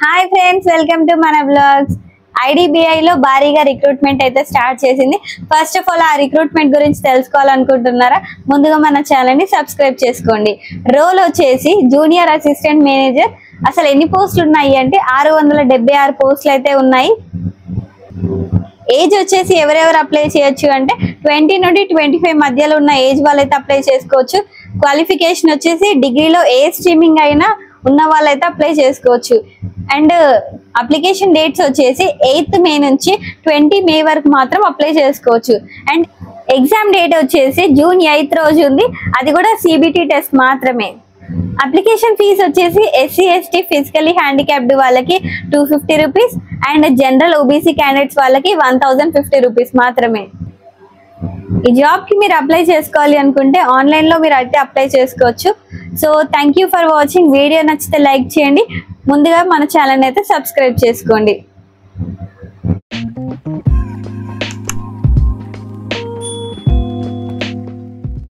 Hi friends, welcome to మన blogs. IDBI లో భారీగా రిక్రూట్మెంట్ అయితే స్టార్ట్ చేసింది. ఫస్ట్ ఆఫ్ ఆల్ ఆ రిక్రూట్మెంట్ గురించి తెలుసుకోవాలనుకుంటున్నారా? ముందుగా మన ఛానల్ ని సబ్స్క్రైబ్ చేసుకోండి. రోల్ వచ్చేసి జూనియర్ అసిస్టెంట్ మేనేజర్. అసలు ఎన్ని పోస్టులు ఉన్నాయి అంటే 676 పోస్టులు అయితే ఉన్నాయి. ఏజ్ వచ్చేసి ఎవరెవరు అప్లై చేయొచ్చు అంటే 20 నుండి 25 మధ్యలో ఉన్న ఏజ్ వాళ్ళైతే అప్లై చేసుకోవచ్చు. క్వాలిఫికేషన్ వచ్చేసి డిగ్రీలో ఏ స్ట్రీమింగ్ అయినా ఉన్న వాళ్ళైతే అప్లై చేసుకోవచ్చు. అండ్ అప్లికేషన్ డేట్స్ వచ్చేసి 8th మే నుంచి 20 మే వరకు మాత్రం అప్లై చేసుకోవచ్చు. అండ్ ఎగ్జామ్ డేట్ వచ్చేసి జూన్ 8th రోజు ఉంది. అది కూడా CBT టెస్ట్ మాత్రమే. అప్లికేషన్ ఫీజ్ వచ్చేసి SC ST ఫిజికలీ హ్యాండిక్యాప్డ్ వాళ్ళకి 250 rupees and general OBC candidates వాళ్ళకి 1050 రూపీస్ మాత్రమే. ఈ జాబ్ కి మీరు అప్లై చేసుకోవాలి అనుకుంటే ఆన్లైన్ లో మీరు అయితే అప్లై చేసుకోవచ్చు. So thank you for watching. Video నచ్చితే లైక్ చేయండి. ముందుగా మన ఛానల్ అయితే సబ్స్క్రైబ్ చేసుకోండి.